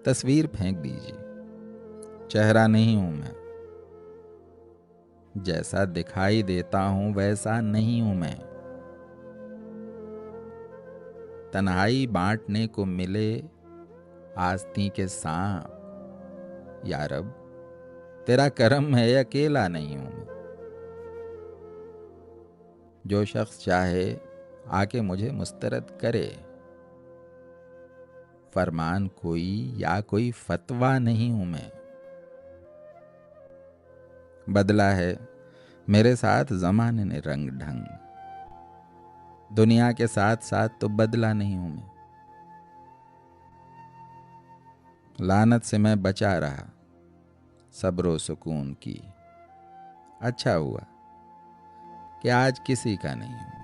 तस्वीर फेंक दीजिए, चेहरा नहीं हूं मैं। जैसा दिखाई देता हूं वैसा नहीं हूं मैं। तन्हाई बांटने को मिले आस्ती के सांप, यारब तेरा करम है अकेला नहीं हूं मैं। जो शख्स चाहे आके मुझे मुस्तरद करे, फरमान कोई या कोई फतवा नहीं हूं मैं। बदला है मेरे साथ जमाने ने रंग ढंग, दुनिया के साथ साथ तो बदला नहीं हूं मैं। लानत से मैं बचा रहा सब्रो सुकून की, अच्छा हुआ कि आज किसी का नहीं हूं।